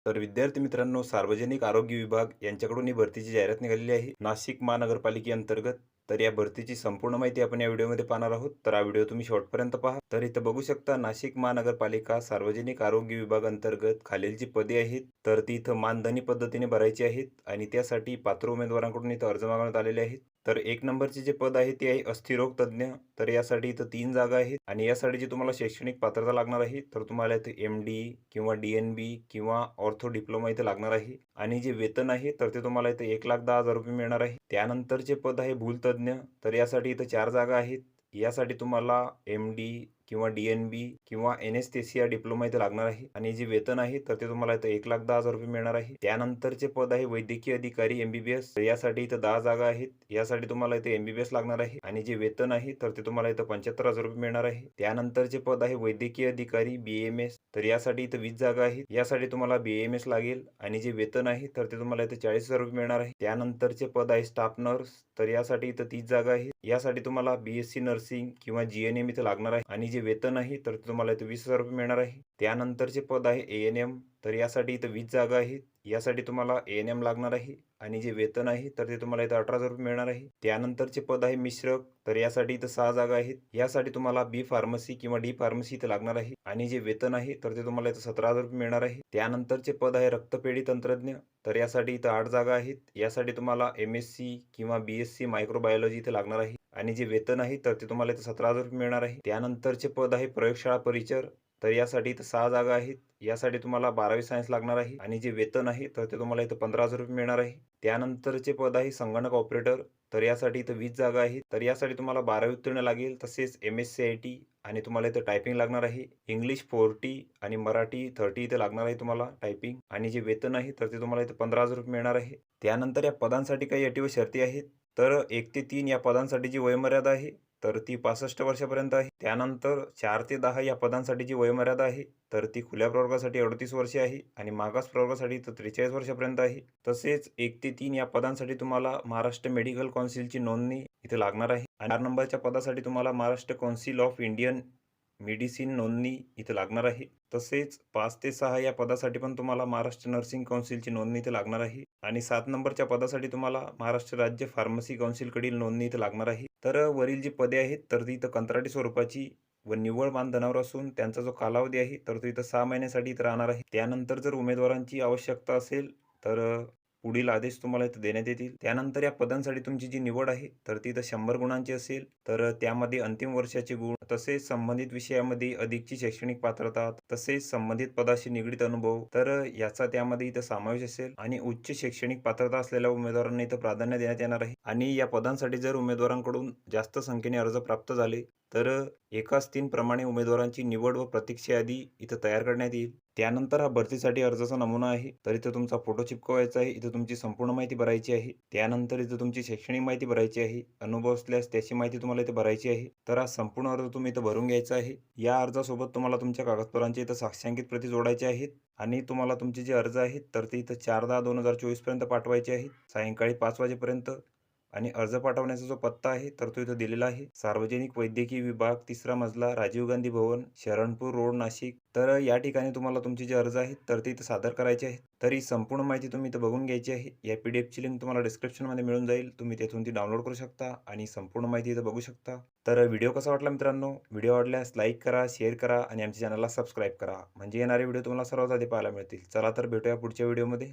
तर विद्यार्थी मित्रांनो, सार्वजनिक आरोग्य विभाग यांच्याकडून ही भरतीची जाहिरात निघालेली आहे नाशिक महानगरपालिकेअंतर्गत. तर या भरतीची संपूर्ण माहिती आपण या व्हिडिओमध्ये पाहणार आहोत. तर हा व्हिडिओ तुम्ही शेवटपर्यंत पहा. तर इथं बघू शकता, नाशिक महानगरपालिका सार्वजनिक आरोग्य विभाग अंतर्गत खालील जी पदे आहेत तर ती इथं मानधनी पद्धतीने भरायची आहेत आणि त्यासाठी पात्र उमेदवारांकडून इथं अर्ज मागवण्यात आलेले आहेत. तर 1 नंबरचे जे पद आहे ते आहे अस्थिरोग तज्ज्ञ. तर यासाठी इथं 3 जागा आहेत आणि यासाठी जी तुम्हाला शैक्षणिक पात्रता लागणार आहे तर तुम्हाला इथे MD किंवा DNB किंवा ऑर्थो डिप्लोमा इथे लागणार आहे आणि जे वेतन आहे तर ते तुम्हाला इथे 1,10,000 रुपये मिळणार आहे. त्यानंतरचे पद आहे भूलतज्ञ. तर यासाठी इथं 4 जागा आहेत. यासाठी तुम्हाला MD किंवा DNB किंवा एनेस्थेसिया डिप्लोमा इथे लागणार आहे आणि जे वेतन आहे तर ते तुम्हाला इथं 1,10,000 रुपये मिळणार आहे. त्यानंतरचे पद आहे वैद्यकीय अधिकारी MBBS. तर यासाठी इथं 10 जागा आहेत. यासाठी तुम्हाला इथे MBBS लागणार आहे आणि जे वेतन आहे तर ते तुम्हाला इथं 75,000 रुपये मिळणार आहे. त्यानंतरचे पद आहे वैद्यकीय अधिकारी BAMS. तर यासाठी इथं 20 जागा आहेत. यासाठी तुम्हाला BAMS लागेल आणि जे वेतन आहे तर ते तुम्हाला इथे 40,000 रुपये मिळणार आहे. त्यानंतरचे पद आहे स्टाफ नर्स. तर यासाठी इथं 30 जागा आहेत. यासाठी तुम्हाला BSc नर्सिंग किंवा GNM इथं लागणार आहे आणि जे वेतन आहे तर ते तुम्हाला इथं 20,000 रुपये मिळणार आहे. त्यानंतरचे पद आहे ANM. तर यासाठी इथं 20 जागा आहेत. यासाठी तुम्हाला ANM लागणार आहे आणि जे वेतन आहे तर ते तुम्हाला इथं 18,000 रुपये मिळणार आहे. त्यानंतरचे पद आहे मिश्रक. तर यासाठी इथं 6 जागा आहेत. यासाठी तुम्हाला B फार्मसी किंवा D फार्मसी इथं लागणार आहे आणि जे वेतन आहे तर ते तुम्हाला इथं 17,000 रुपये मिळणार आहे. त्यानंतरचे पद आहे रक्तपेढी तंत्रज्ञ. तर यासाठी इथं 8 जागा आहेत. यासाठी तुम्हाला MSc किंवा BSc मायक्रोबायोलॉजी इथे लागणार आहे आणि जे वेतन आहे तर ते तुम्हाला इथं 17,000 रुपये मिळणार आहे. त्यानंतरचे पद आहे प्रयोगशाळा परिचर. तर यासाठी इथं 6 जागा आहेत. यासाठी तुम्हाला 12वी सायन्स लागणार आहे आणि जे वेतन आहे तर ते तुम्हाला इथं 15,000 रुपये मिळणार आहे. त्यानंतरचे पद आहे संगणक ऑपरेटर. तर यासाठी इथं 20 जागा आहेत. तर यासाठी तुम्हाला 12वी उत्तीर्ण लागेल, तसेच MSc IT आणि तुम्हाला इथं टायपिंग लागणार आहे. इंग्लिश 40 आणि मराठी 30 इथे लागणार आहे तुम्हाला टायपिंग आणि जे वेतन आहे तर ते तुम्हाला इथं 15,000 रुपये मिळणार आहे. त्यानंतर या पदांसाठी काही अटी व शर्ती आहेत. तर 1 ते 3 या पदांसाठी जी वयोमर्यादा आहे तर ती 65 वर्षापर्यंत आहे. त्यानंतर 4 ते 10 या पदांसाठी जी वयोमर्यादा आहे तर ती खुल्या प्रवर्गासाठी 38 वर्षे आहे आणि मागास प्रवर्गासाठी तर 43 वर्षापर्यंत आहे. तसेच 1 ते 3 या पदांसाठी तुम्हाला महाराष्ट्र मेडिकल कौन्सिलची नोंदणी इथे लागणार आहे आणि 4 नंबरच्या पदासाठी तुम्हाला Maharashtra council of Indian medicine नोंदणी इथे लागणार आहे. तसेच 5 ते 6 या पदासाठी पण तुम्हाला महाराष्ट्र नर्सिंग कौन्सिलची नोंदणी इथे लागणार आहे आणि 7 नंबरच्या पदासाठी तुम्हाला महाराष्ट्र राज्य फार्मसी कौन्सिलकडील नोंदणी इथे लागणार आहे. तर वरील जी पदे आहेत तर ती इथं कंत्राटी स्वरूपाची व निव्वळ मानधनावर असून त्यांचा जो कालावधी आहे तर तो इथं 6 महिन्यासाठी इथं राहणार आहे. त्यानंतर जर उमेदवारांची आवश्यकता असेल तर पुढील आदेश तुम्हाला इथं देण्यात येतील. त्यानंतर या पदांसाठी तुमची जी निवड आहे तर ती इथं 100 गुणांची असेल. तर त्यामध्ये अंतिम वर्षाचे गुण, तसेच संबंधित विषयामध्ये अधिकची शैक्षणिक पात्रता, तसेच संबंधित पदाशी निगडीत अनुभव तर याचा त्यामध्ये इथं समावेश असेल आणि उच्च शैक्षणिक पात्रता असलेल्या उमेदवारांना इथं प्राधान्य देण्यात येणार आहे. आणि या पदांसाठी जर उमेदवारांकडून जास्त संख्येने अर्ज प्राप्त झाले तर एकाच 3 प्रमाणे उमेदवारांची निवड व प्रतीक्षा यादी इथं तयार करण्यात येईल. त्यानंतर हा भरतीसाठी अर्जाचा नमुना आहे. तर इथं तुमचा फोटो चिपकवायचा आहे. इथं तुमची संपूर्ण माहिती भरायची आहे. त्यानंतर इथं तुमची शैक्षणिक माहिती भरायची आहे. अनुभव असल्यास त्याची माहिती तुम्हाला इथे भरायची आहे. तर हा संपूर्ण अर्ज तुम्ही इथं भरून घ्यायचा आहे. या अर्जासोबत तुम्हाला तुमच्या कागदपत्रांची इथं साक्षांकित प्रती जोडायच्या आहेत आणि तुम्हाला तुमचे जे अर्ज आहेत तर ते इथं 4/10/2024 पर्यंत पाठवायचे आहेत, सायंकाळी 5 वाजेपर्यंत. आणि अर्ज पाठवण्याचा जो पत्ता आहे तर तो इथं दिलेला आहे. सार्वजनिक वैद्यकीय विभाग, 3रा मजला, राजीव गांधी भवन, शरणपूर रोड, नाशिक. तर या ठिकाणी तुम्हाला तुमचे जे अर्ज आहेत तर ते इथं सादर करायचे आहेत. तर ही संपूर्ण माहिती तुम्ही इथं बघून घ्यायची आहे. या PDFची लिंक तुम्हाला डिस्क्रिप्शनमध्ये मिळून जाईल. तुम्ही तेथून ती डाउनलोड करू शकता आणि संपूर्ण माहिती इथं बघू शकता. तर व्हिडिओ कसा वाटला मित्रांनो? व्हिडिओ आवडल्यास लाईक करा, शेअर करा आणि आमच्या चॅनलला सबस्क्राईब करा. म्हणजे येणारे व्हिडिओ तुम्हाला सर्वात आधी पाहायला मिळतील. चला तर भेटूया पुढच्या व्हिडिओमध्ये.